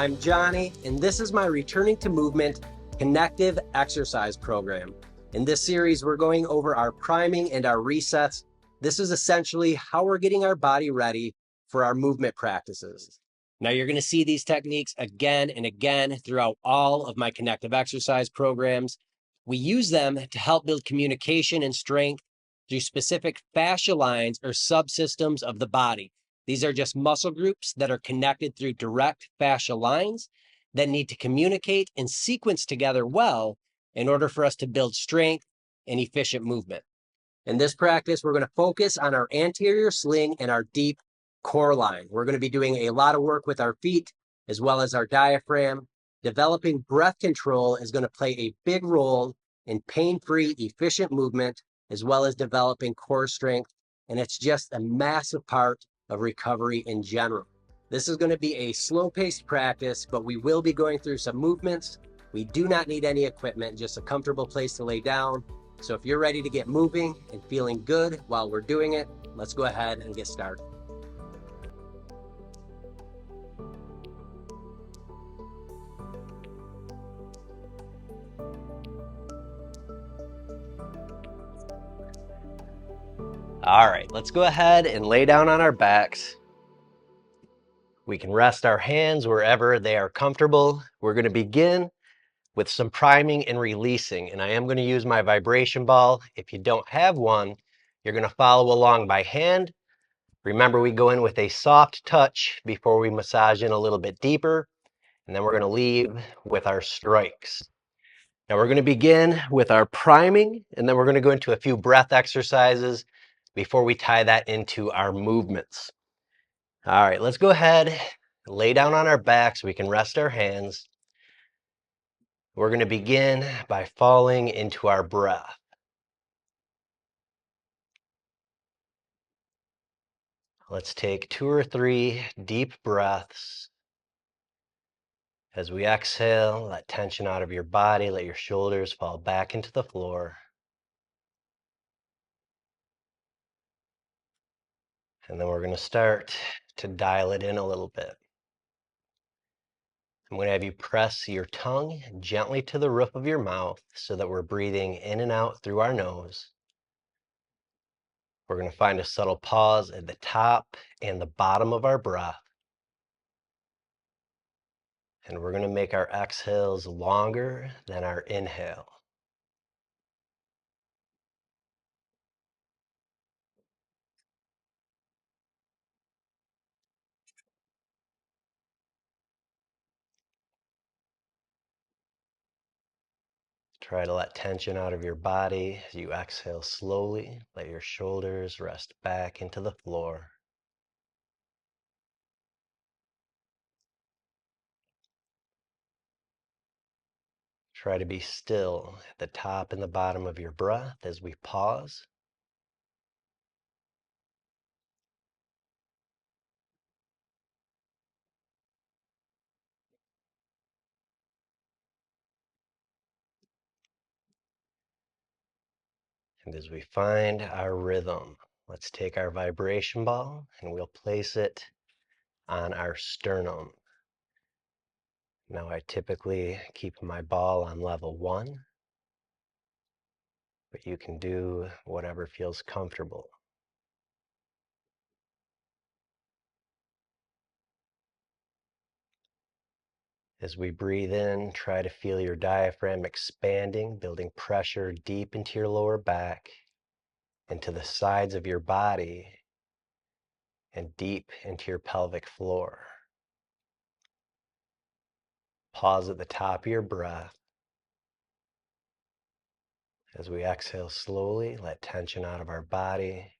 I'm Johnny, and this is my Returning to Movement connective exercise program. In this series, we're going over our priming and our resets. This is essentially how we're getting our body ready for our movement practices. Now, you're going to see these techniques again and again throughout all of my connective exercise programs. We use them to help build communication and strength through specific fascia lines or subsystems of the body. These are just muscle groups that are connected through direct fascia lines that need to communicate and sequence together well in order for us to build strength and efficient movement. In this practice, we're going to focus on our anterior sling and our deep core line. We're going to be doing a lot of work with our feet as well as our diaphragm. Developing breath control is going to play a big role in pain-free, efficient movement, as well as developing core strength. And it's just a massive part of recovery in general. This is going to be a slow-paced practice, but we will be going through some movements. We do not need any equipment, just a comfortable place to lay down. So if you're ready to get moving and feeling good while we're doing it, let's go ahead and get started. All right, let's go ahead and lay down on our backs. We can rest our hands wherever they are comfortable. We're going to begin with some priming and releasing, and I am going to use my vibration ball. If you don't have one, you're going to follow along by hand. Remember, we go in with a soft touch before we massage in a little bit deeper, and then we're going to leave with our strikes. Now we're going to begin with our priming, and then we're going to go into a few breath exercises before we tie that into our movements. All right, let's go ahead, lay down on our back so we can rest our hands. We're going to begin by falling into our breath. Let's take 2 or 3 deep breaths. As we exhale, let tension out of your body, let your shoulders fall back into the floor. And then we're going to start to dial it in a little bit. I'm going to have you press your tongue gently to the roof of your mouth so that we're breathing in and out through our nose. We're going to find a subtle pause at the top and the bottom of our breath. And we're going to make our exhales longer than our inhale. Try to let tension out of your body as you exhale slowly. Let your shoulders rest back into the floor. Try to be still at the top and the bottom of your breath as we pause. And as we find our rhythm, let's take our vibration ball and we'll place it on our sternum. Now I typically keep my ball on level 1, but you can do whatever feels comfortable. As we breathe in, try to feel your diaphragm expanding, building pressure deep into your lower back, into the sides of your body, and deep into your pelvic floor. Pause at the top of your breath. As we exhale slowly, let tension out of our body.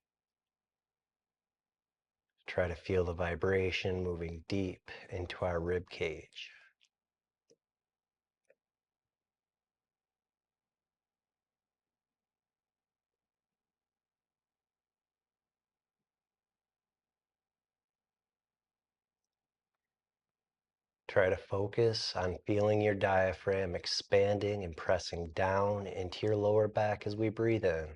Try to feel the vibration moving deep into our rib cage. Try to focus on feeling your diaphragm expanding and pressing down into your lower back as we breathe in.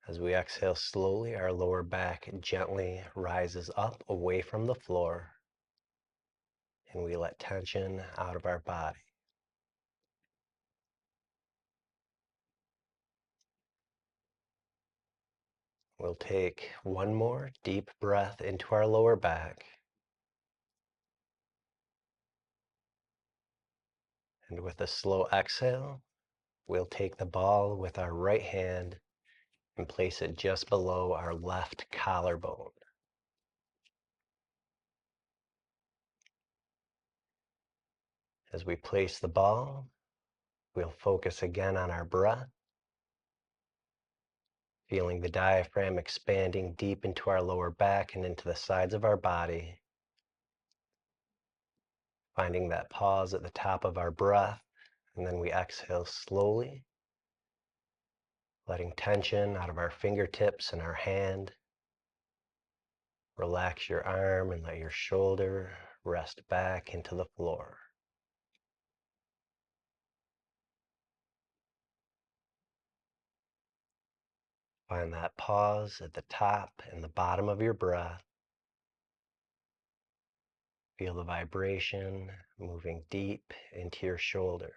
As we exhale slowly, our lower back gently rises up away from the floor. and we let tension out of our body. We'll take one more deep breath into our lower back. And with a slow exhale, we'll take the ball with our right hand and place it just below our left collarbone. As we place the ball, we'll focus again on our breath, feeling the diaphragm expanding deep into our lower back and into the sides of our body. Finding that pause at the top of our breath, and then we exhale slowly, letting tension out of our fingertips and our hand. Relax your arm and let your shoulder rest back into the floor. Find that pause at the top and the bottom of your breath. Feel the vibration moving deep into your shoulder.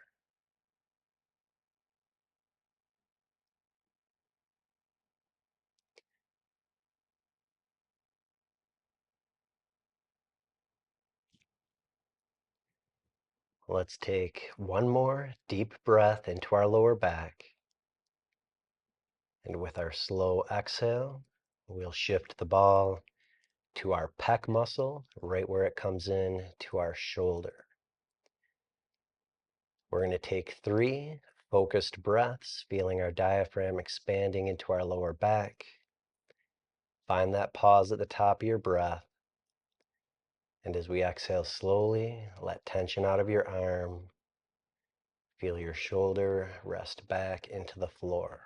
Let's take one more deep breath into our lower back. And with our slow exhale, we'll shift the ball to our pec muscle, right where it comes in to our shoulder. We're going to take 3 focused breaths, feeling our diaphragm expanding into our lower back. Find that pause at the top of your breath. And as we exhale slowly, let tension out of your arm. Feel your shoulder rest back into the floor.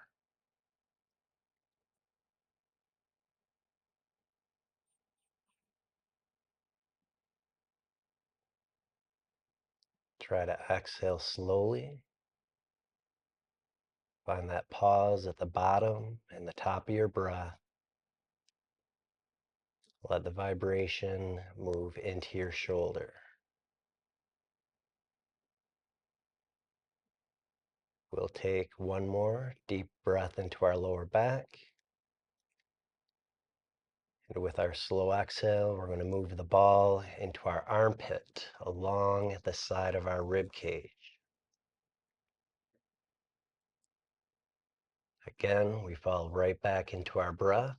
Try to exhale slowly. Find that pause at the bottom and the top of your breath. Let the vibration move into your shoulder. We'll take one more deep breath into our lower back. And with our slow exhale, we're going to move the ball into our armpit along the side of our rib cage. Again, we fall right back into our breath.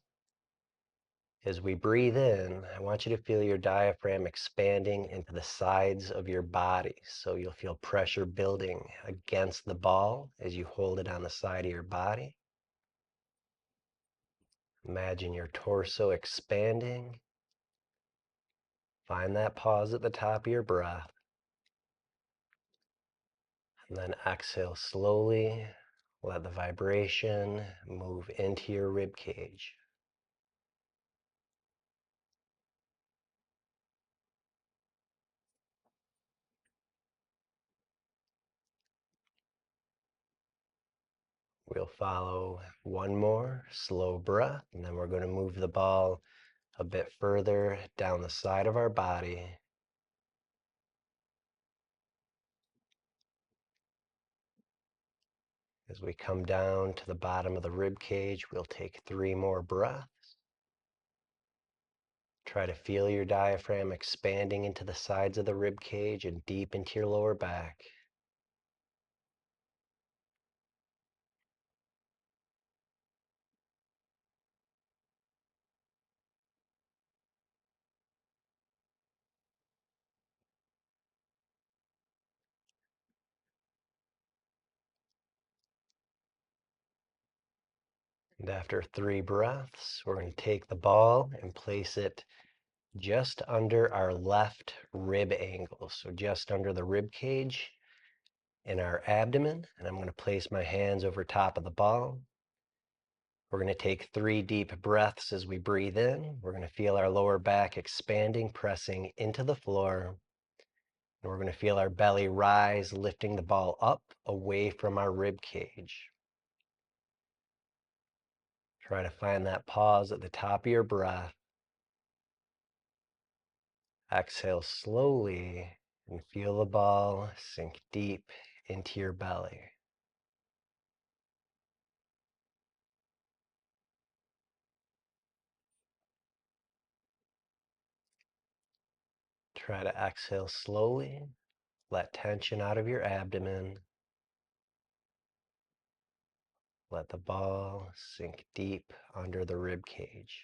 As we breathe in, I want you to feel your diaphragm expanding into the sides of your body. So you'll feel pressure building against the ball as you hold it on the side of your body. Imagine your torso expanding. Find that pause at the top of your breath. And then exhale slowly. Let the vibration move into your rib cage. We'll follow one more slow breath, and then we're going to move the ball a bit further down the side of our body. As we come down to the bottom of the rib cage, we'll take 3 more breaths. Try to feel your diaphragm expanding into the sides of the rib cage and deep into your lower back. And after 3 breaths, we're going to take the ball and place it just under our left rib angle. So just under the rib cage in our abdomen. And I'm going to place my hands over top of the ball. We're going to take 3 deep breaths as we breathe in. We're going to feel our lower back expanding, pressing into the floor. And we're going to feel our belly rise, lifting the ball up away from our rib cage. Try to find that pause at the top of your breath. Exhale slowly And feel the ball sink deep into your belly. Try to exhale slowly. Let tension out of your abdomen. Let the ball sink deep under the rib cage.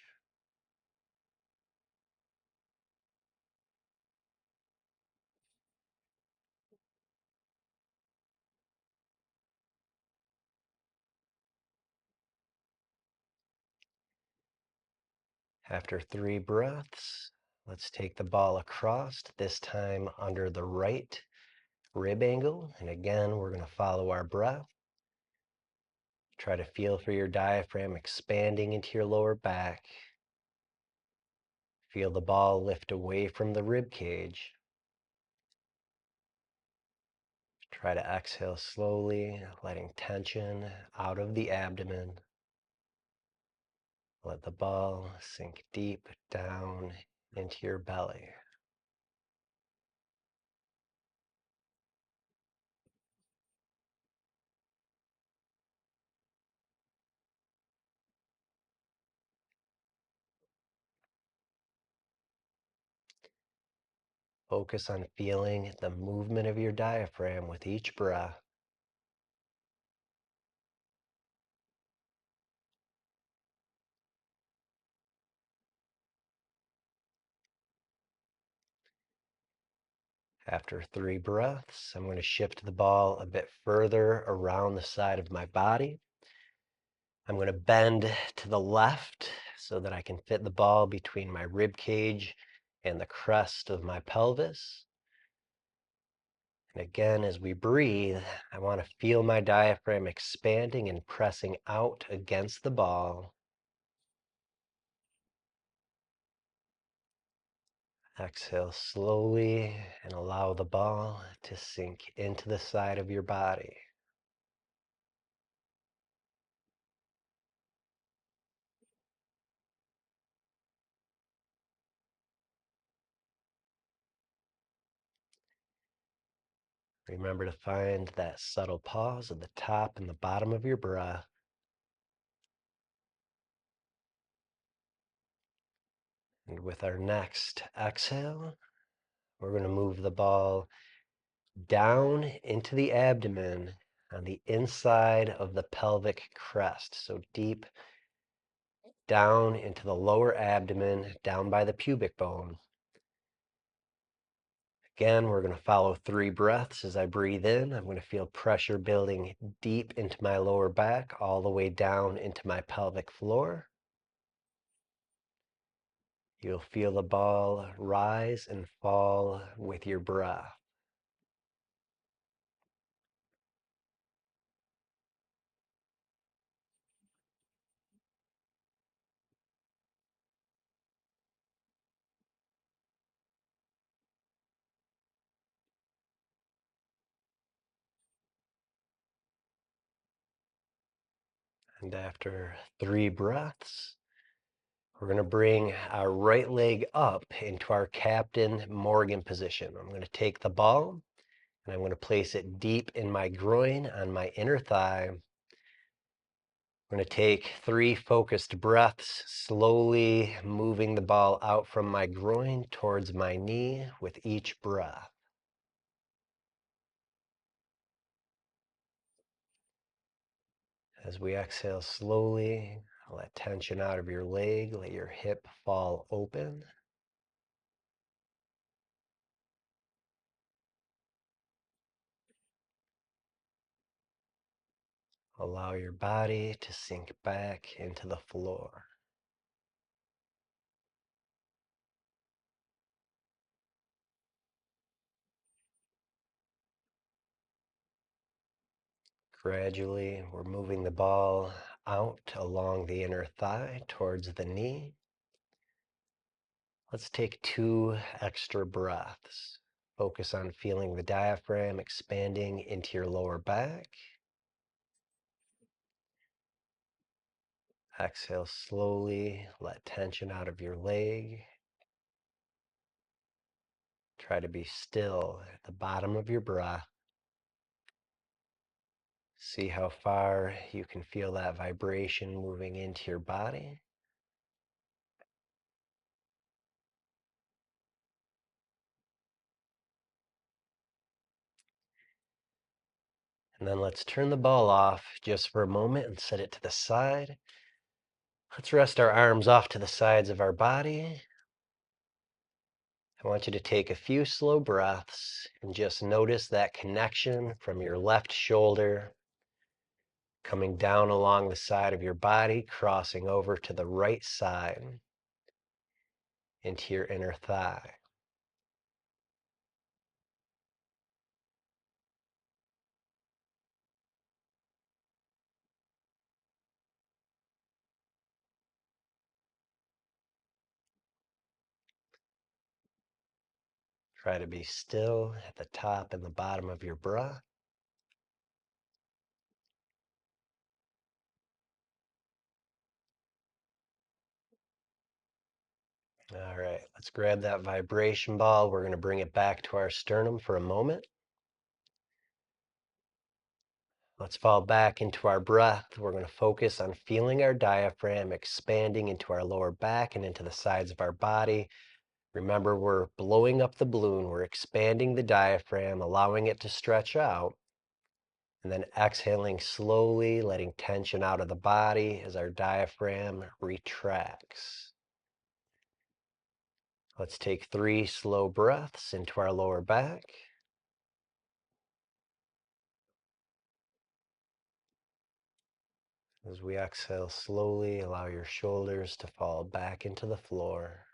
After 3 breaths, let's take the ball across, this time under the right rib angle. And again, we're going to follow our breath. Try to feel for your diaphragm expanding into your lower back. Feel the ball lift away from the rib cage. Try to exhale slowly, letting tension out of the abdomen. Let the ball sink deep down into your belly. Focus on feeling the movement of your diaphragm with each breath. After 3 breaths, I'm going to shift the ball a bit further around the side of my body. I'm going to bend to the left so that I can fit the ball between my rib cage and the crest of my pelvis. And again, as we breathe, I want to feel my diaphragm expanding and pressing out against the ball. Exhale slowly and allow the ball to sink into the side of your body. Remember to find that subtle pause at the top and the bottom of your breath. And with our next exhale, we're going to move the ball down into the abdomen on the inside of the pelvic crest. So deep down into the lower abdomen, down by the pubic bone. Again, we're going to follow 3 breaths. As I breathe in, I'm going to feel pressure building deep into my lower back, all the way down into my pelvic floor. You'll feel the ball rise and fall with your breath. And after 3 breaths, we're going to bring our right leg up into our Captain Morgan position. I'm going to take the ball and I'm going to place it deep in my groin on my inner thigh. I'm going to take 3 focused breaths, slowly moving the ball out from my groin towards my knee with each breath. As we exhale slowly, let tension out of your leg, let your hip fall open. Allow your body to sink back into the floor. Gradually, we're moving the ball out along the inner thigh towards the knee. Let's take 2 extra breaths. Focus on feeling the diaphragm expanding into your lower back. Exhale slowly, let tension out of your leg. Try to be still at the bottom of your breath. See how far you can feel that vibration moving into your body. And then let's turn the ball off just for a moment and set it to the side. Let's rest our arms off to the sides of our body. I want you to take a few slow breaths and just notice that connection from your left shoulder coming down along the side of your body, crossing over to the right side into your inner thigh. Try to be still at the top and the bottom of your breath. All right, let's grab that vibration ball. We're going to bring it back to our sternum for a moment. Let's fall back into our breath. We're going to focus on feeling our diaphragm expanding into our lower back and into the sides of our body. Remember, we're blowing up the balloon. We're expanding the diaphragm, allowing it to stretch out, and then exhaling slowly, letting tension out of the body as our diaphragm retracts. Let's take 3 slow breaths into our lower back. As we exhale slowly, allow your shoulders to fall back into the floor.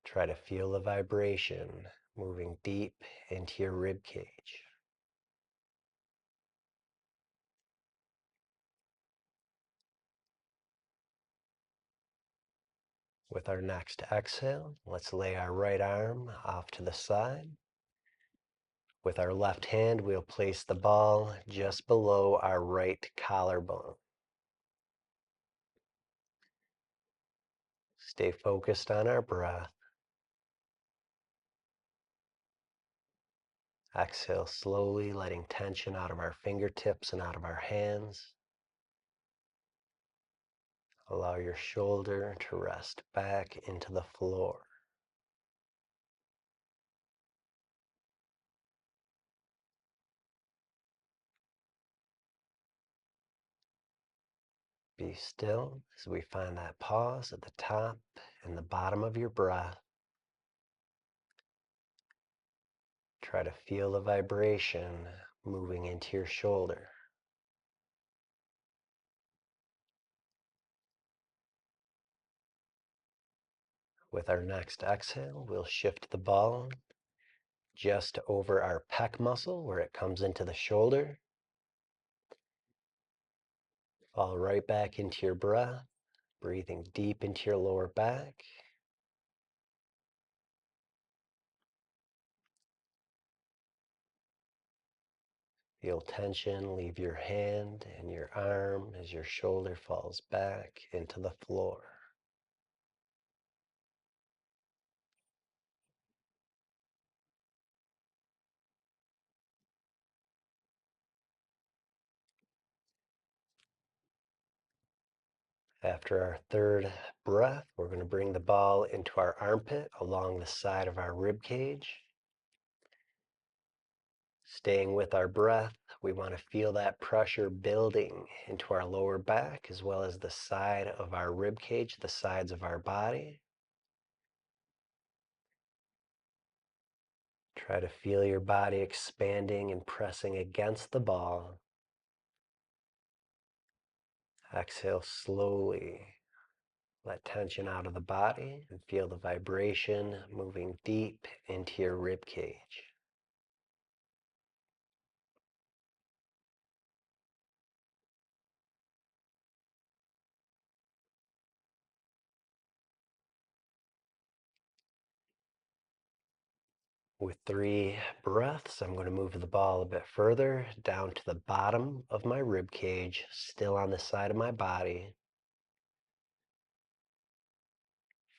Try to feel the vibration moving deep into your rib cage. With our next exhale, let's lay our right arm off to the side. With our left hand, we'll place the ball just below our right collarbone. Stay focused on our breath. Exhale slowly, letting tension out of our fingertips and out of our hands. Allow your shoulder to rest back into the floor. Be still as we find that pause at the top and the bottom of your breath. Try to feel the vibration moving into your shoulder. With our next exhale, we'll shift the ball just over our pec muscle where it comes into the shoulder. Fall right back into your breath, breathing deep into your lower back. Feel tension leave your hand and your arm as your shoulder falls back into the floor. After our third breath, we're going to bring the ball into our armpit along the side of our rib cage. Staying with our breath, we want to feel that pressure building into our lower back as well as the side of our rib cage, the sides of our body. Try to feel your body expanding and pressing against the ball. Exhale slowly. Let tension out of the body and feel the vibration moving deep into your rib cage. With 3 breaths, I'm going to move the ball a bit further down to the bottom of my rib cage, still on the side of my body.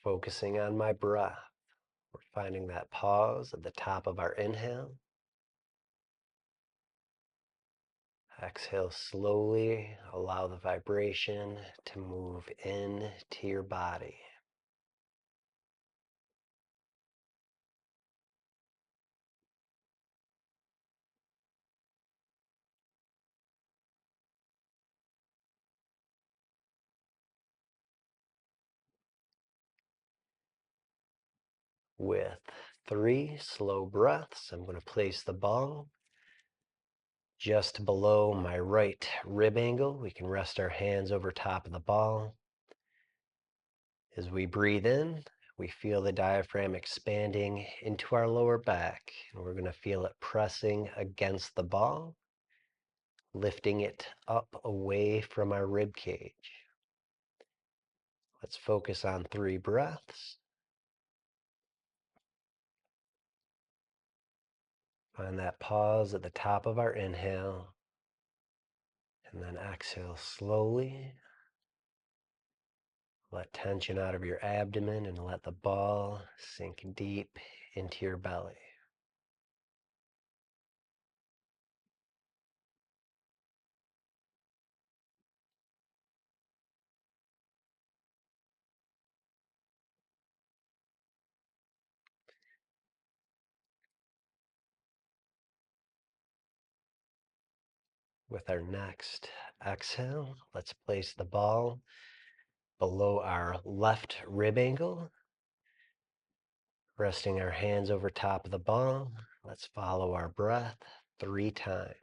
Focusing on my breath. We're finding that pause at the top of our inhale. Exhale slowly. Allow the vibration to move in to your body. With 3 slow breaths, I'm going to place the ball just below my right rib angle. We can rest our hands over top of the ball. As we breathe in, we feel the diaphragm expanding into our lower back, and we're going to feel it pressing against the ball, lifting it up away from our rib cage. Let's focus on 3 breaths. Find that pause at the top of our inhale, and then exhale slowly. Let tension out of your abdomen and let the ball sink deep into your belly. With our next exhale, let's place the ball below our left rib angle, resting our hands over top of the ball. Let's follow our breath 3 times.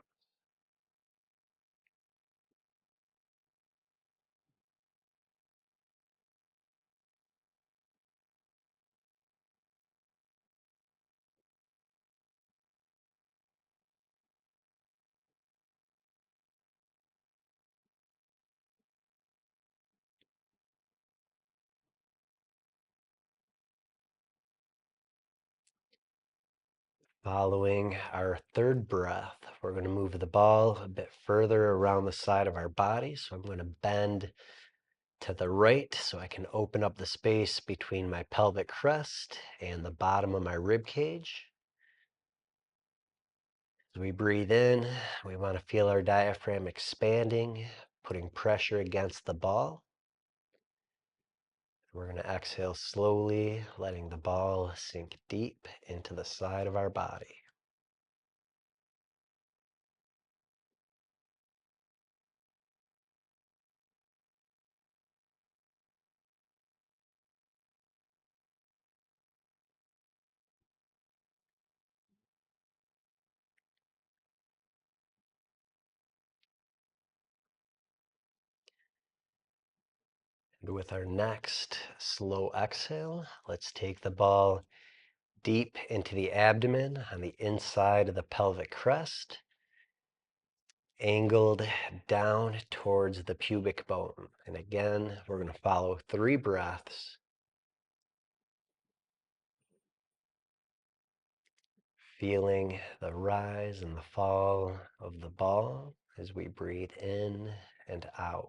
Following our 3rd breath, we're going to move the ball a bit further around the side of our body. So I'm going to bend to the right so I can open up the space between my pelvic crest and the bottom of my rib cage. As we breathe in, we want to feel our diaphragm expanding, putting pressure against the ball. We're going to exhale slowly, letting the ball sink deep into the side of our body. And with our next slow exhale, let's take the ball deep into the abdomen on the inside of the pelvic crest, angled down towards the pubic bone. And again, we're going to follow 3 breaths, feeling the rise and the fall of the ball as we breathe in and out.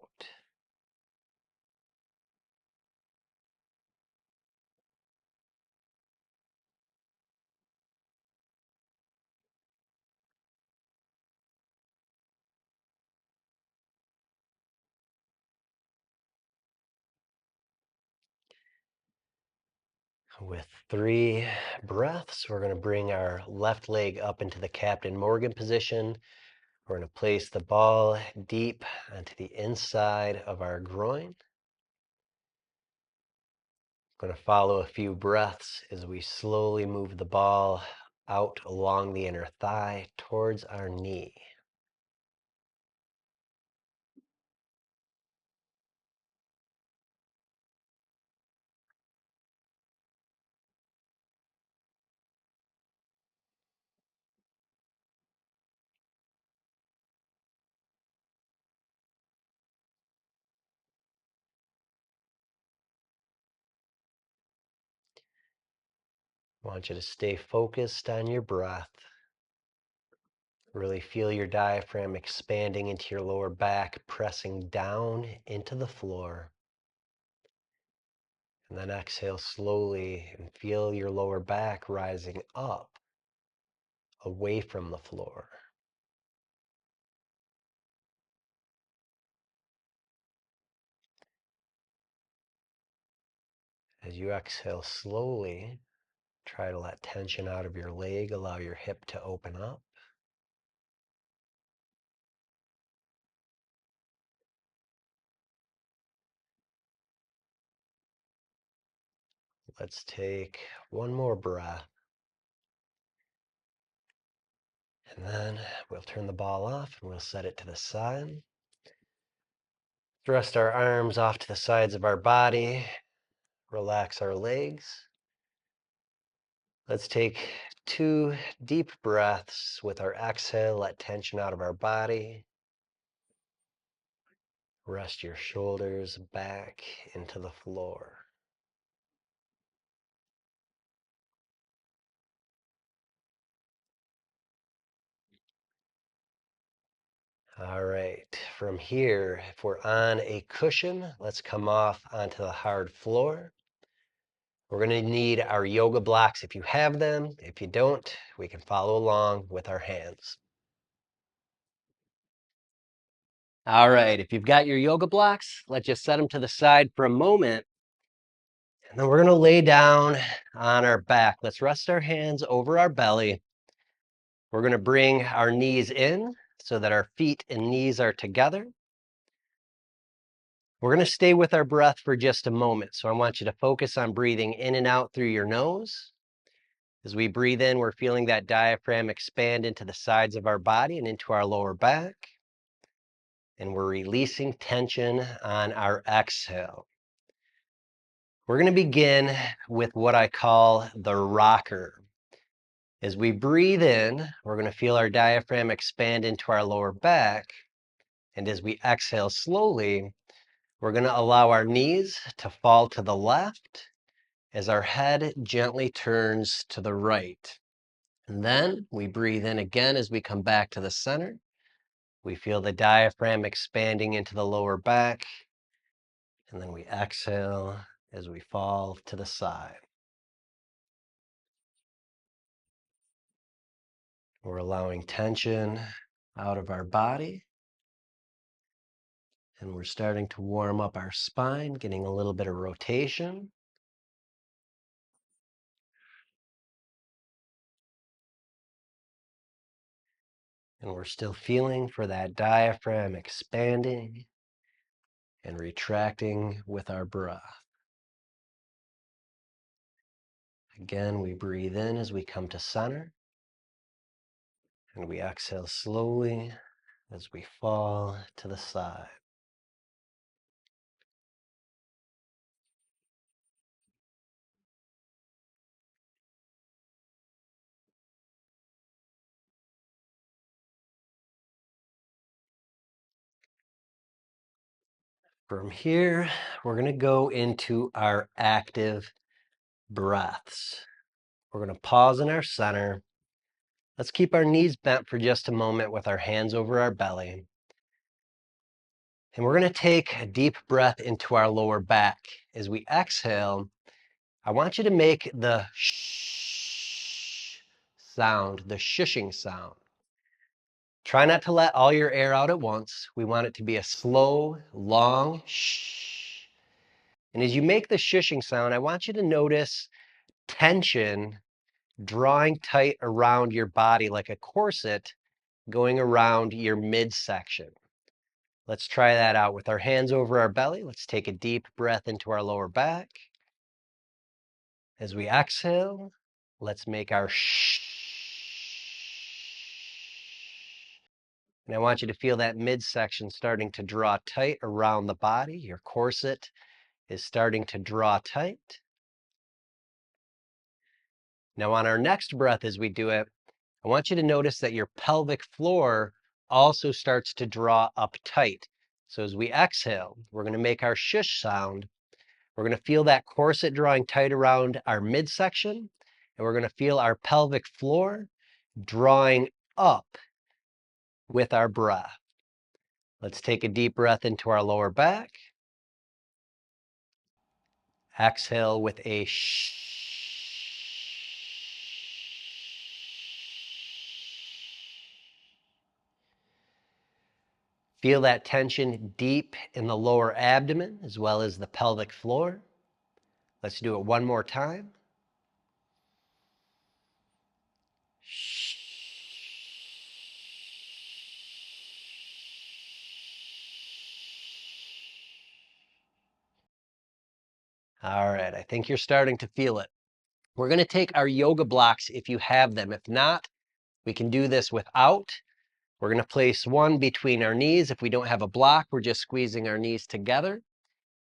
With 3 breaths, we're going to bring our left leg up into the Captain Morgan position. We're going to place the ball deep onto the inside of our groin. Going to follow a few breaths as we slowly move the ball out along the inner thigh towards our knee. I want you to stay focused on your breath. Really feel your diaphragm expanding into your lower back, pressing down into the floor. And then exhale slowly and feel your lower back rising up, away from the floor. As you exhale slowly, try to let tension out of your leg, allow your hip to open up. Let's take one more breath. And then we'll turn the ball off and we'll set it to the side. Thrust our arms off to the sides of our body. Relax our legs. Let's take 2 deep breaths with our exhale. Let tension out of our body. Rest your shoulders back into the floor. All right, from here, if we're on a cushion, let's come off onto the hard floor. We're going to need our yoga blocks if you have them. If you don't, we can follow along with our hands. All right, if you've got your yoga blocks, let's just set them to the side for a moment. And then we're going to lay down on our back. Let's rest our hands over our belly. We're going to bring our knees in so that our feet and knees are together. We're going to stay with our breath for just a moment. So I want you to focus on breathing in and out through your nose. As we breathe in, we're feeling that diaphragm expand into the sides of our body and into our lower back. And we're releasing tension on our exhale. We're going to begin with what I call the rocker. As we breathe in, we're going to feel our diaphragm expand into our lower back. And as we exhale slowly, we're going to allow our knees to fall to the left as our head gently turns to the right. And then we breathe in again as we come back to the center. We feel the diaphragm expanding into the lower back. And then we exhale as we fall to the side. We're allowing tension out of our body. And we're starting to warm up our spine, getting a little bit of rotation. And we're still feeling for that diaphragm expanding and retracting with our breath. Again, we breathe in as we come to center. And we exhale slowly as we fall to the side. From here, we're going to go into our active breaths. We're going to pause in our center. Let's keep our knees bent for just a moment with our hands over our belly. And we're going to take a deep breath into our lower back. As we exhale, I want you to make the shh sound, the shushing sound. Try not to let all your air out at once. We want it to be a slow, long shh. And as you make the shushing sound, I want you to notice tension drawing tight around your body like a corset going around your midsection. Let's try that out with our hands over our belly. Let's take a deep breath into our lower back. As we exhale, let's make our shh. And I want you to feel that midsection starting to draw tight around the body. Your corset is starting to draw tight. Now on our next breath as we do it, I want you to notice that your pelvic floor also starts to draw up tight. So as we exhale, we're going to make our shush sound. We're going to feel that corset drawing tight around our midsection, and we're going to feel our pelvic floor drawing up with our breath. Let's take a deep breath into our lower back. Exhale with a shh. Feel that tension deep in the lower abdomen as well as the pelvic floor. Let's do it one more time. All right, I think you're starting to feel it. We're going to take our yoga blocks if you have them. If not, we can do this without. We're going to place one between our knees. If we don't have a block, we're just squeezing our knees together.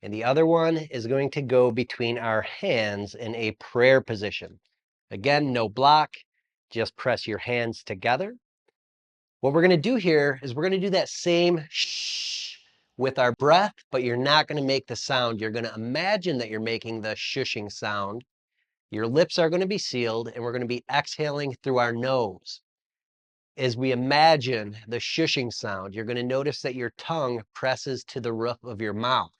And the other one is going to go between our hands in a prayer position. Again, no block, just press your hands together. What we're going to do here is we're going to do that same shh with our breath, but you're not going to make the sound. You're going to imagine that you're making the shushing sound. Your lips are going to be sealed, and we're going to be exhaling through our nose. As we imagine the shushing sound, you're going to notice that your tongue presses to the roof of your mouth.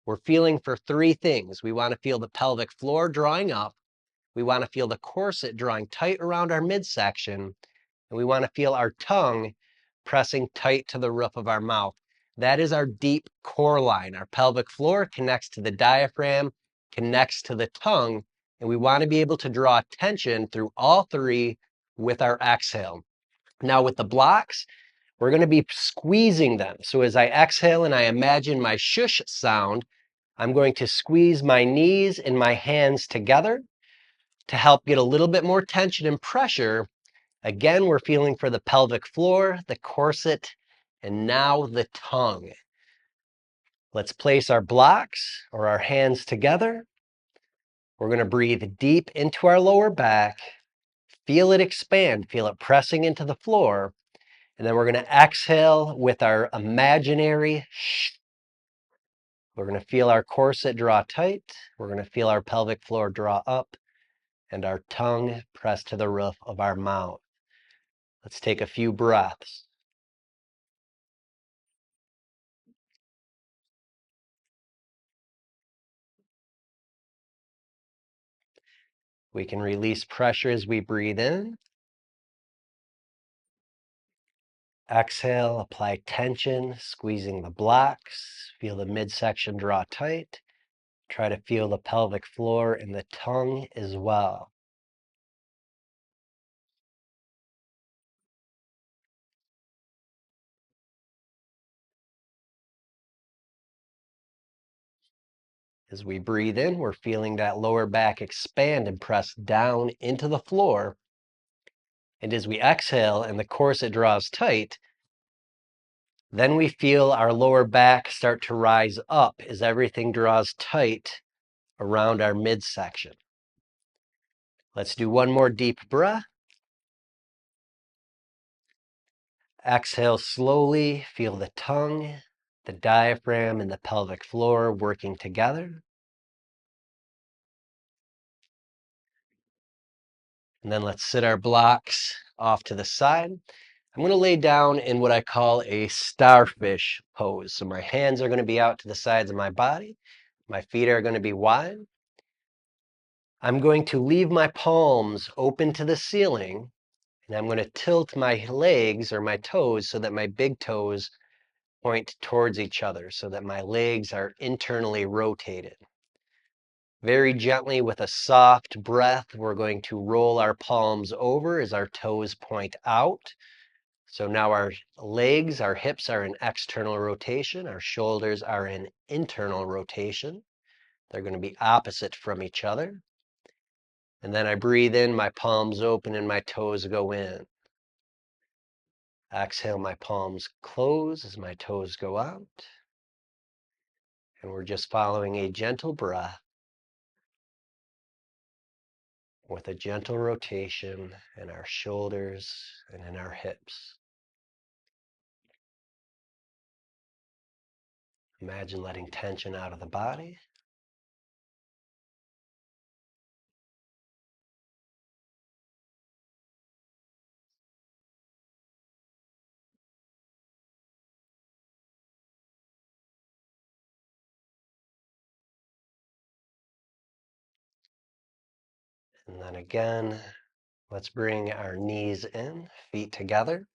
We're feeling for three things. We want to feel the pelvic floor drawing up. We want to feel the corset drawing tight around our midsection. And we want to feel our tongue pressing tight to the roof of our mouth. That is our deep core line. Our pelvic floor connects to the diaphragm, connects to the tongue, and we want to be able to draw tension through all three with our exhale. Now with the blocks, we're going to be squeezing them. So as I exhale and I imagine my shush sound, I'm going to squeeze my knees and my hands together to help get a little bit more tension and pressure. Again, we're feeling for the pelvic floor, the corset, and now the tongue. Let's place our blocks or our hands together. We're going to breathe deep into our lower back. Feel it expand, feel it pressing into the floor. And then we're going to exhale with our imaginary shh. We're going to feel our corset draw tight. We're going to feel our pelvic floor draw up and our tongue press to the roof of our mouth. Let's take a few breaths. We can release pressure as we breathe in. Exhale, apply tension, squeezing the blocks. Feel the midsection draw tight. Try to feel the pelvic floor and the tongue as well. As we breathe in, we're feeling that lower back expand and press down into the floor. And as we exhale and the corset draws tight, then we feel our lower back start to rise up as everything draws tight around our midsection. Let's do one more deep breath. Exhale slowly, feel the tongue, the diaphragm, and the pelvic floor working together. And then let's sit our blocks off to the side. I'm going to lay down in what I call a starfish pose. So my hands are going to be out to the sides of my body. My feet are going to be wide. I'm going to leave my palms open to the ceiling, and I'm going to tilt my legs or my toes so that my big toes point towards each other so that my legs are internally rotated. Very gently with a soft breath, we're going to roll our palms over as our toes point out. So now our legs, our hips are in external rotation. Our shoulders are in internal rotation. They're going to be opposite from each other. And then I breathe in, my palms open and my toes go in. Exhale, my palms close as my toes go out. And we're just following a gentle breath with a gentle rotation in our shoulders and in our hips. Imagine letting tension out of the body. And then again, let's bring our knees in, feet together.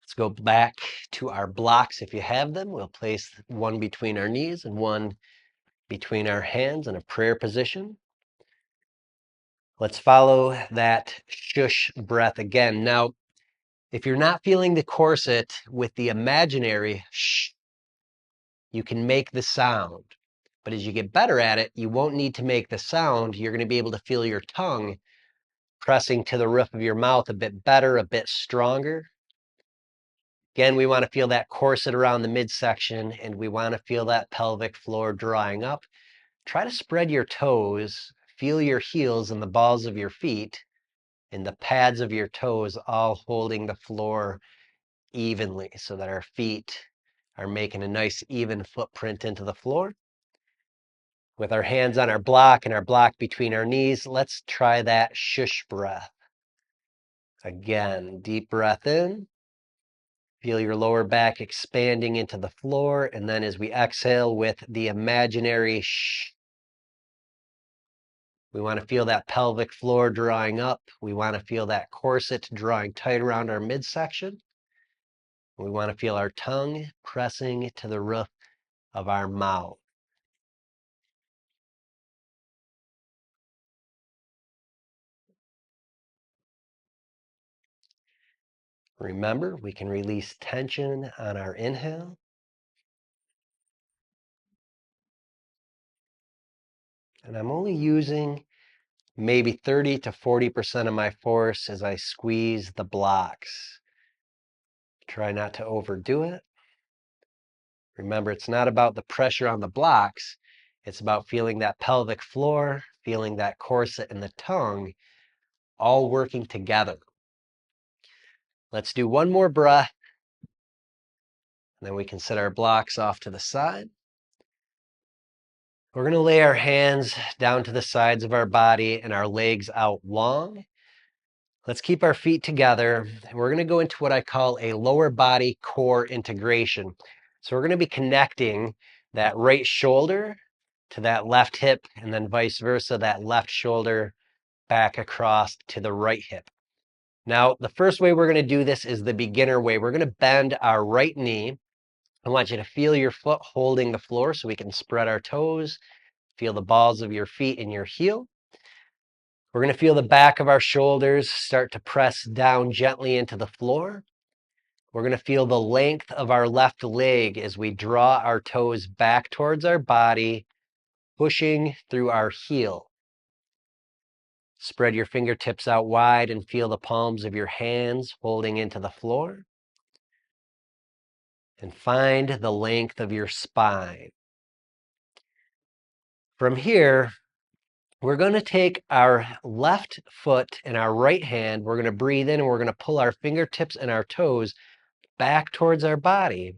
Let's go back to our blocks if you have them. We'll place one between our knees and one between our hands in a prayer position. Let's follow that shush breath again. Now, if you're not feeling the corset with the imaginary shh, you can make the sound. But as you get better at it, you won't need to make the sound. You're going to be able to feel your tongue pressing to the roof of your mouth a bit better, a bit stronger. Again, we want to feel that corset around the midsection, and we want to feel that pelvic floor drawing up. Try to spread your toes, feel your heels and the balls of your feet and the pads of your toes all holding the floor evenly so that our feet are making a nice even footprint into the floor. With our hands on our block and our block between our knees, let's try that shush breath. Again, deep breath in. Feel your lower back expanding into the floor, and then as we exhale with the imaginary shh, we want to feel that pelvic floor drawing up. We want to feel that corset drawing tight around our midsection. We want to feel our tongue pressing to the roof of our mouth. Remember, we can release tension on our inhale. And I'm only using maybe 30 to 40% of my force as I squeeze the blocks. Try not to overdo it. Remember, it's not about the pressure on the blocks. It's about feeling that pelvic floor, feeling that corset and the tongue all working together. Let's do one more breath, and then we can set our blocks off to the side. We're going to lay our hands down to the sides of our body and our legs out long. Let's keep our feet together. We're going to go into what I call a lower body core integration. So we're going to be connecting that right shoulder to that left hip, and then vice versa, that left shoulder back across to the right hip. Now, the first way we're going to do this is the beginner way. We're going to bend our right knee. I want you to feel your foot holding the floor so we can spread our toes. Feel the balls of your feet in your heel. We're going to feel the back of our shoulders start to press down gently into the floor. We're going to feel the length of our left leg as we draw our toes back towards our body, pushing through our heel. Spread your fingertips out wide and feel the palms of your hands holding into the floor. And find the length of your spine. From here, we're going to take our left foot and our right hand. We're going to breathe in and we're going to pull our fingertips and our toes back towards our body.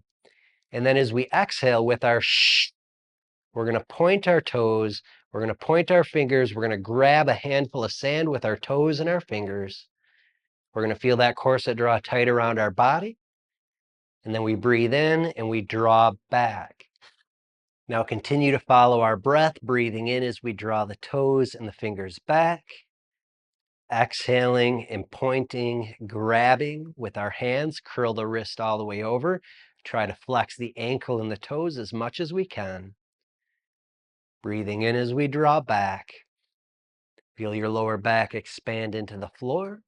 And then as we exhale with our shh, we're going to point our toes. We're going to point our fingers. We're going to grab a handful of sand with our toes and our fingers. We're going to feel that corset draw tight around our body. And then we breathe in and we draw back. Now continue to follow our breath, breathing in as we draw the toes and the fingers back. Exhaling and pointing, grabbing with our hands, curl the wrist all the way over. Try to flex the ankle and the toes as much as we can. Breathing in as we draw back. Feel your lower back expand into the floor.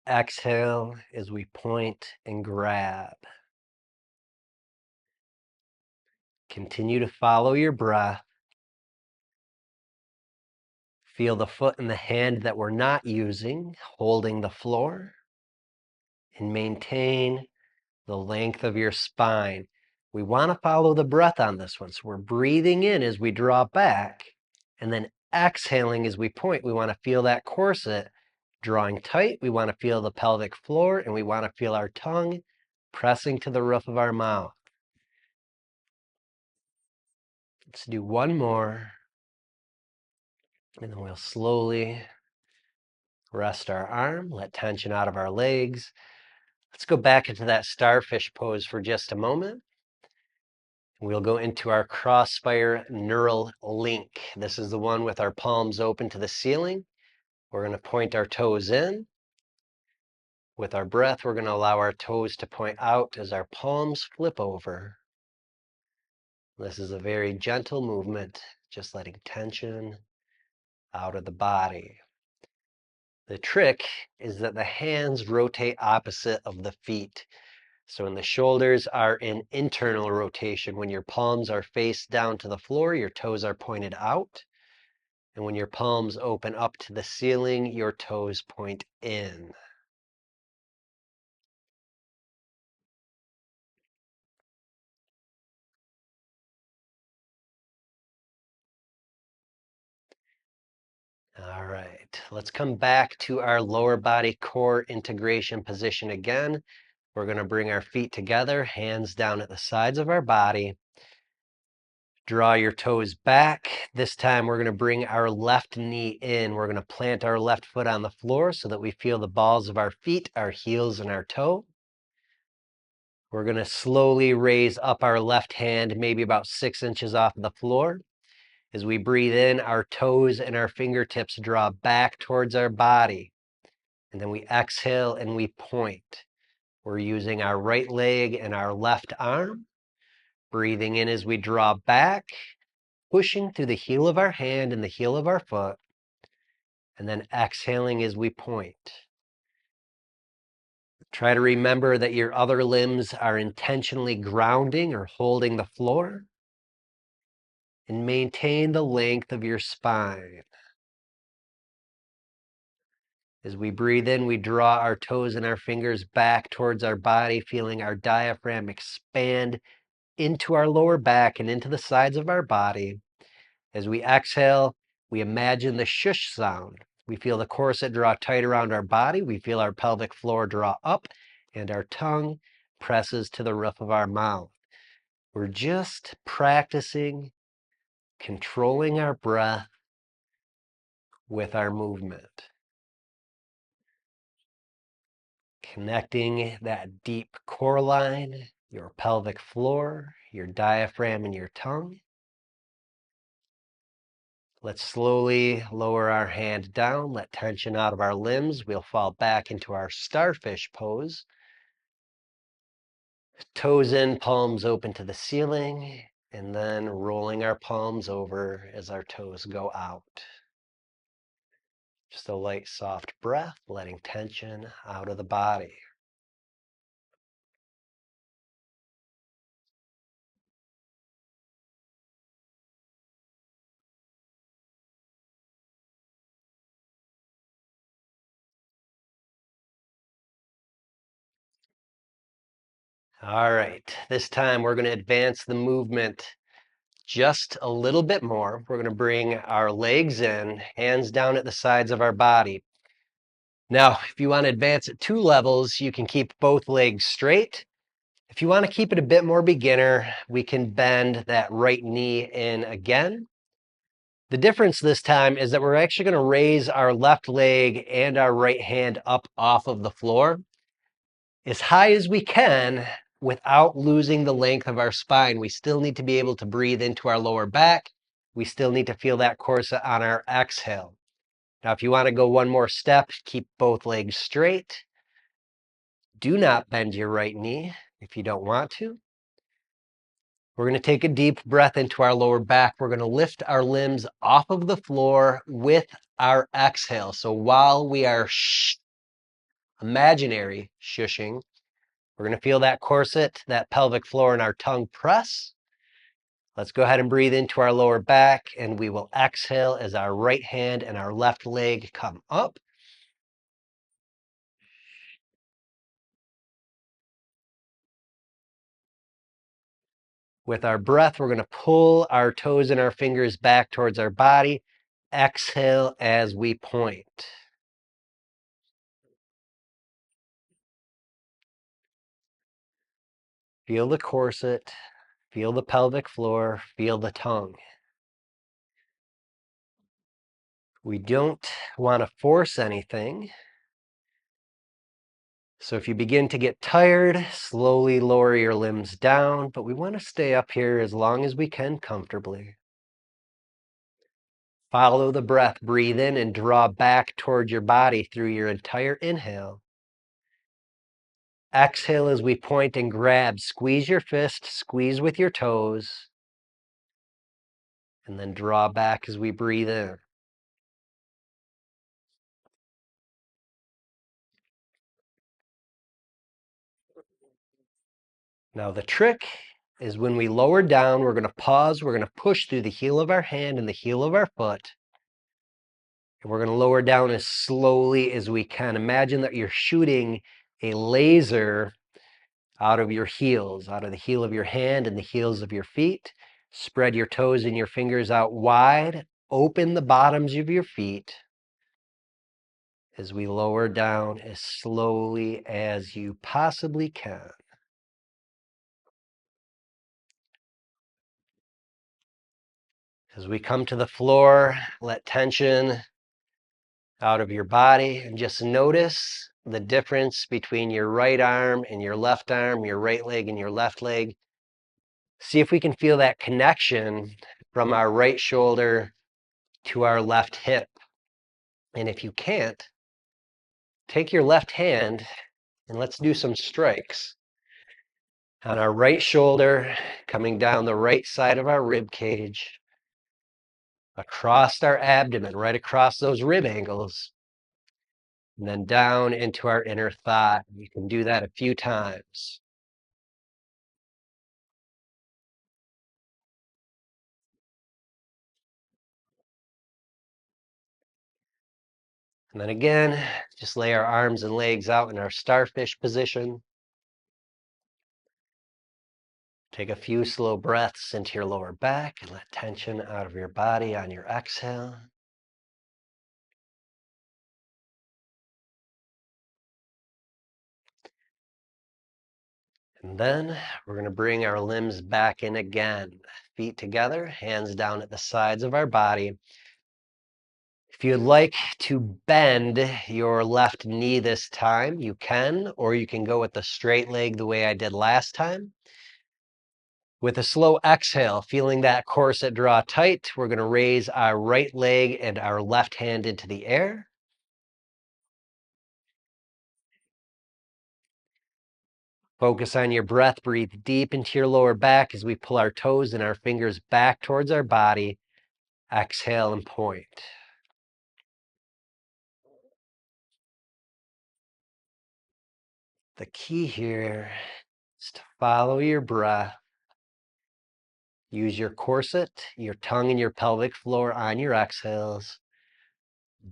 Exhale as we point and grab. Continue to follow your breath. Feel the foot and the hand that we're not using, holding the floor. And maintain the length of your spine. We want to follow the breath on this one. So we're breathing in as we draw back and then exhaling as we point. We want to feel that corset drawing tight. We want to feel the pelvic floor and we want to feel our tongue pressing to the roof of our mouth. Let's do one more. And then we'll slowly rest our arm, let tension out of our legs. Let's go back into that starfish pose for just a moment. We'll go into our crossfire neural link. This is the one with our palms open to the ceiling. We're going to point our toes in. With our breath, we're going to allow our toes to point out as our palms flip over. This is a very gentle movement, just letting tension out of the body. The trick is that the hands rotate opposite of the feet. So when the shoulders are in internal rotation, when your palms are face down to the floor, your toes are pointed out. And when your palms open up to the ceiling, your toes point in. All right, let's come back to our lower body core integration position again. We're going to bring our feet together, hands down at the sides of our body. Draw your toes back. This time we're going to bring our left knee in. We're going to plant our left foot on the floor so that we feel the balls of our feet, our heels, and our toe. We're going to slowly raise up our left hand, maybe about 6 inches off the floor. As we breathe in, our toes and our fingertips draw back towards our body. And then we exhale and we point. We're using our right leg and our left arm. Breathing in as we draw back, pushing through the heel of our hand and the heel of our foot, and then exhaling as we point. Try to remember that your other limbs are intentionally grounding or holding the floor, and maintain the length of your spine. As we breathe in, we draw our toes and our fingers back towards our body, feeling our diaphragm expand into our lower back and into the sides of our body. As we exhale, we imagine the shush sound. We feel the corset draw tight around our body. We feel our pelvic floor draw up, and our tongue presses to the roof of our mouth. We're just practicing controlling our breath with our movement. Connecting that deep core line, your pelvic floor, your diaphragm, and your tongue. Let's slowly lower our hand down, let tension out of our limbs. We'll fall back into our starfish pose. Toes in, palms open to the ceiling, and then rolling our palms over as our toes go out. Just a light, soft breath, letting tension out of the body. All right, this time we're going to advance the movement just a little bit more. We're going to bring our legs in, hands down at the sides of our body. Now, if you want to advance at 2 levels, you can keep both legs straight. If you want to keep it a bit more beginner, we can bend that right knee in again. The difference this time is that we're actually going to raise our left leg and our right hand up off of the floor as high as we can without losing the length of our spine. We still need to be able to breathe into our lower back. We still need to feel that corset on our exhale. Now, if you want to go one more step, keep both legs straight. Do not bend your right knee if you don't want to. We're going to take a deep breath into our lower back. We're going to lift our limbs off of the floor with our exhale. So while we are imaginary shushing, we're going to feel that corset, that pelvic floor, and our tongue press. Let's go ahead and breathe into our lower back, and we will exhale as our right hand and our left leg come up. With our breath, we're going to pull our toes and our fingers back towards our body. Exhale as we point. Feel the corset, feel the pelvic floor, feel the tongue. We don't want to force anything. So if you begin to get tired, slowly lower your limbs down, but we want to stay up here as long as we can comfortably. Follow the breath, breathe in and draw back toward your body through your entire inhale. Exhale as we point and grab, squeeze your fist, squeeze with your toes, and then draw back as we breathe in. Now the trick is when we lower down, we're going to pause, we're going to push through the heel of our hand and the heel of our foot. And we're going to lower down as slowly as we can. Imagine that you're shooting a laser out of your heels, out of the heel of your hand and the heels of your feet. Spread your toes and your fingers out wide. Open the bottoms of your feet as we lower down as slowly as you possibly can. As we come to the floor, let tension out of your body and just notice the difference between your right arm and your left arm, your right leg and your left leg. See if we can feel that connection from our right shoulder to our left hip. And if you can't, take your left hand and let's do some strikes. On our right shoulder, coming down the right side of our rib cage, across our abdomen, right across those rib angles, and then down into our inner thigh. You can do that a few times. And then again, just lay our arms and legs out in our starfish position. Take a few slow breaths into your lower back and let tension out of your body on your exhale. And then we're going to bring our limbs back in again. Feet together, hands down at the sides of our body. If you'd like to bend your left knee this time, you can, or you can go with the straight leg the way I did last time. With a slow exhale, feeling that corset draw tight, we're going to raise our right leg and our left hand into the air. Focus on your breath. Breathe deep into your lower back as we pull our toes and our fingers back towards our body. Exhale and point. The key here is to follow your breath. Use your corset, your tongue, and your pelvic floor on your exhales.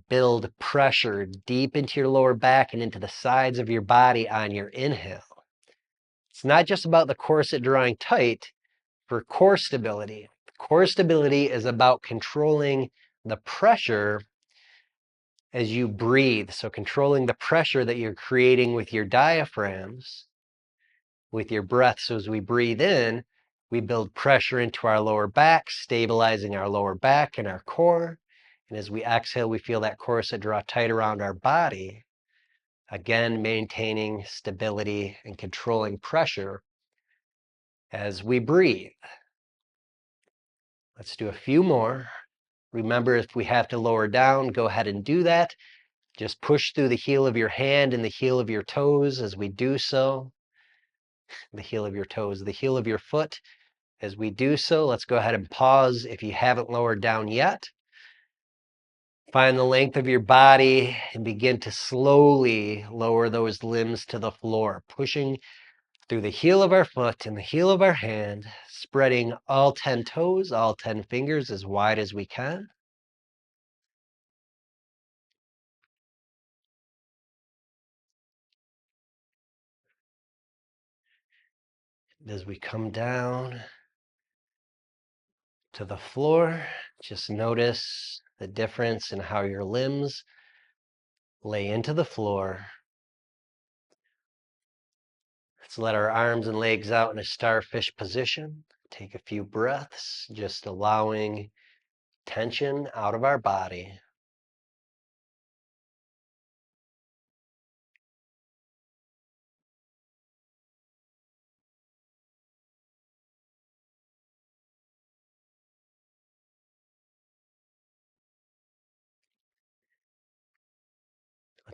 Build pressure deep into your lower back and into the sides of your body on your inhale. It's not just about the corset drawing tight for core stability. Core stability is about controlling the pressure as you breathe. So controlling the pressure that you're creating with your diaphragms, with your breath. So as we breathe in, we build pressure into our lower back, stabilizing our lower back and our core. And as we exhale, we feel that corset draw tight around our body, again, maintaining stability and controlling pressure as we breathe. Let's do a few more. Remember, if we have to lower down, go ahead and do that. Just push through the heel of your hand and the heel of your toes as we do so. The heel of your toes, the heel of your foot. As we do so, let's go ahead and pause if you haven't lowered down yet. Find the length of your body and begin to slowly lower those limbs to the floor, pushing through the heel of our foot and the heel of our hand, spreading all 10 toes, all 10 fingers as wide as we can. As we come down to the floor, just notice the difference in how your limbs lay into the floor. Let's let our arms and legs out in a starfish position. Take a few breaths, just allowing tension out of our body.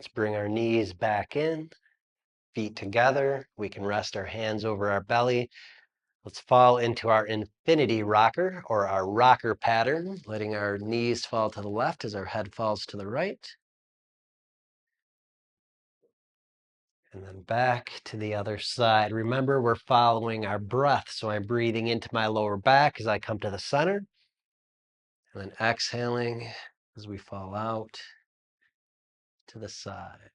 Let's bring our knees back in, feet together. We can rest our hands over our belly. Let's fall into our infinity rocker or our rocker pattern, letting our knees fall to the left as our head falls to the right. And then back to the other side. Remember, we're following our breath. So I'm breathing into my lower back as I come to the center. And then exhaling as we fall out to the side.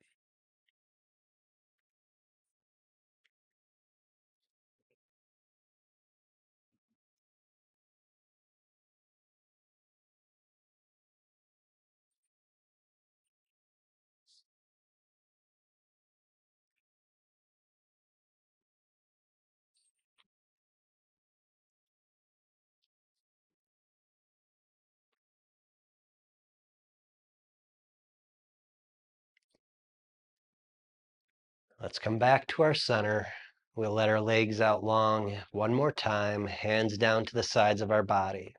Let's come back to our center. We'll let our legs out long one more time, hands down to the sides of our body.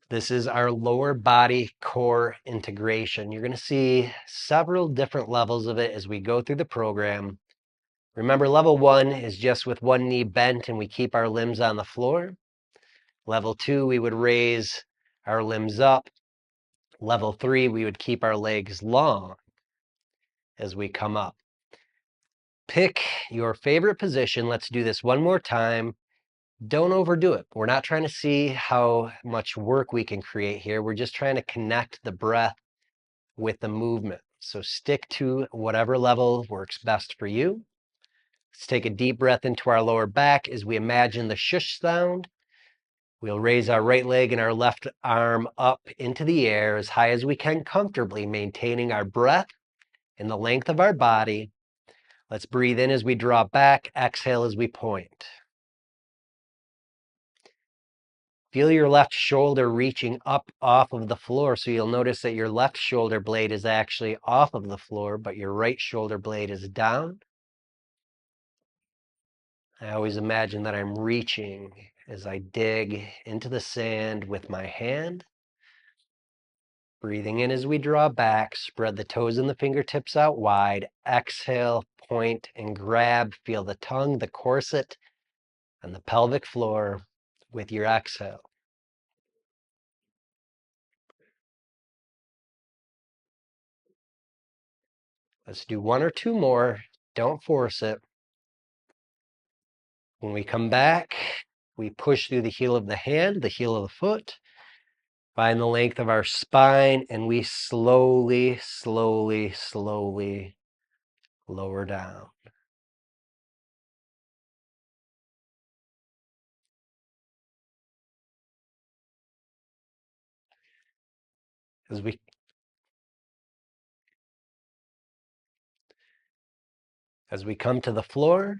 This is our lower body core integration. You're going to see several different levels of it as we go through the program. Remember, level 1 is just with one knee bent and we keep our limbs on the floor. Level 2, we would raise our limbs up. Level 3, we would keep our legs long as we come up. Pick your favorite position. Let's do this one more time. Don't overdo it. We're not trying to see how much work we can create here. We're just trying to connect the breath with the movement. So stick to whatever level works best for you. Let's take a deep breath into our lower back as we imagine the shush sound. We'll raise our right leg and our left arm up into the air as high as we can comfortably, maintaining our breath and the length of our body. Let's breathe in as we draw back, exhale as we point. Feel your left shoulder reaching up off of the floor. So you'll notice that your left shoulder blade is actually off of the floor, but your right shoulder blade is down. I always imagine that I'm reaching as I dig into the sand with my hand. Breathing in as we draw back, spread the toes and the fingertips out wide. Exhale, point and grab. Feel the tongue, the corset, and the pelvic floor with your exhale. Let's do one or two more. Don't force it. When we come back, we push through the heel of the hand, the heel of the foot, find the length of our spine, and we slowly, slowly, slowly lower down. As we come to the floor,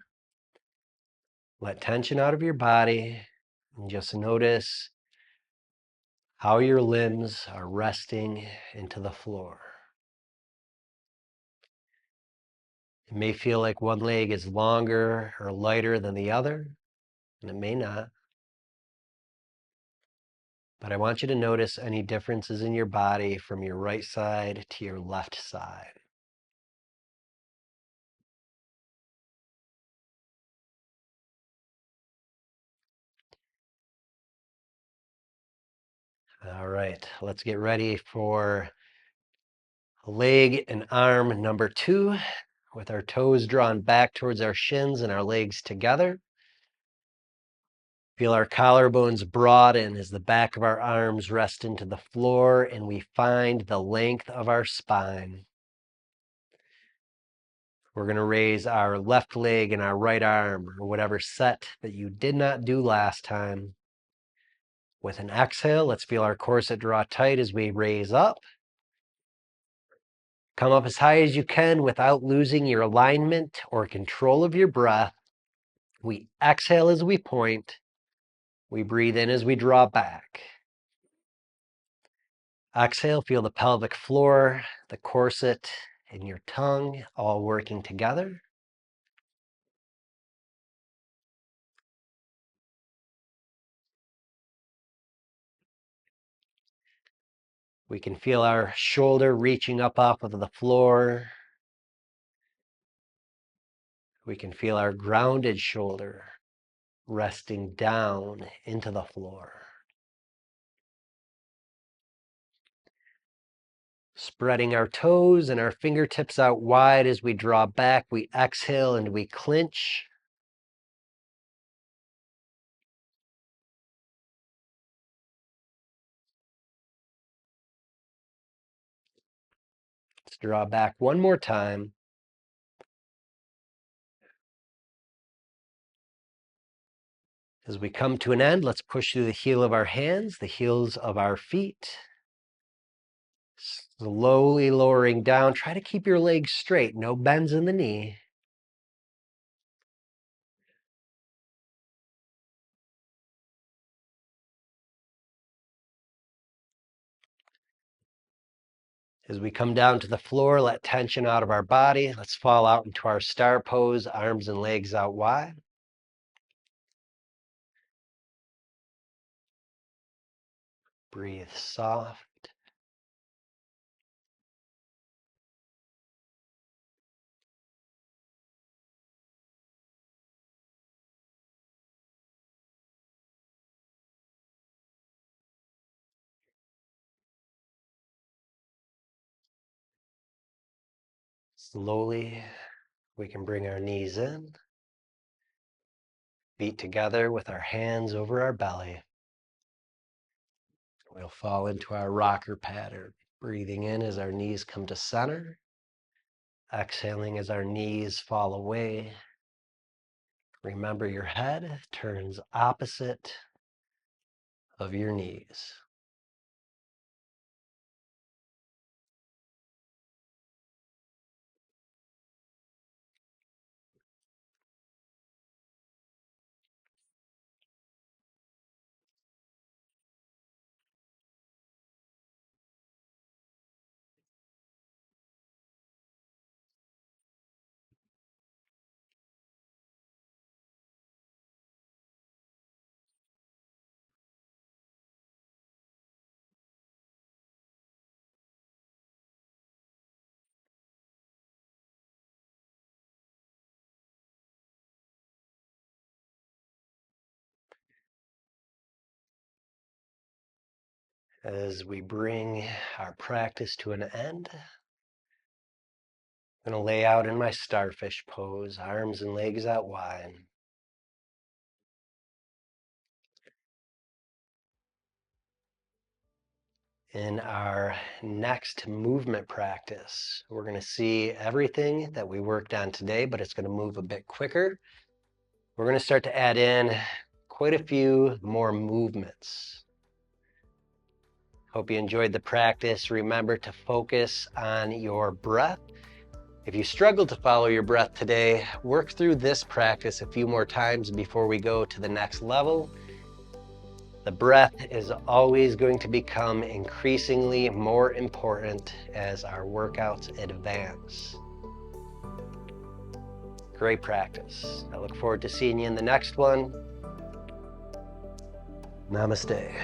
let tension out of your body and just notice how your limbs are resting into the floor. It may feel like one leg is longer or lighter than the other, and it may not. But I want you to notice any differences in your body from your right side to your left side. All right, let's get ready for leg and arm number 2 with our toes drawn back towards our shins and our legs together. Feel our collarbones broaden as the back of our arms rest into the floor and we find the length of our spine. We're going to raise our left leg and our right arm or whatever set that you did not do last time. With an exhale, let's feel our corset draw tight as we raise up. Come up as high as you can without losing your alignment or control of your breath. We exhale as we point. We breathe in as we draw back. Exhale, feel the pelvic floor, the corset, and your tongue all working together. We can feel our shoulder reaching up off of the floor. We can feel our grounded shoulder resting down into the floor. Spreading our toes and our fingertips out wide as we draw back, we exhale and we clench. Let's draw back one more time. As we come to an end, let's push through the heel of our hands, the heels of our feet. Slowly lowering down. Try to keep your legs straight, no bends in the knee. As we come down to the floor, let tension out of our body. Let's fall out into our star pose, arms and legs out wide. Breathe soft. Slowly, we can bring our knees in, feet together with our hands over our belly. We'll fall into our rocker pattern, breathing in as our knees come to center, exhaling as our knees fall away. Remember, your head turns opposite of your knees. As we bring our practice to an end, I'm going to lay out in my starfish pose, arms and legs out wide. In our next movement practice, we're going to see everything that we worked on today, but it's going to move a bit quicker. We're going to start to add in quite a few more movements. Hope you enjoyed the practice. Remember to focus on your breath. If you struggle to follow your breath today, work through this practice a few more times before we go to the next level. The breath is always going to become increasingly more important as our workouts advance. Great practice. I look forward to seeing you in the next one. Namaste.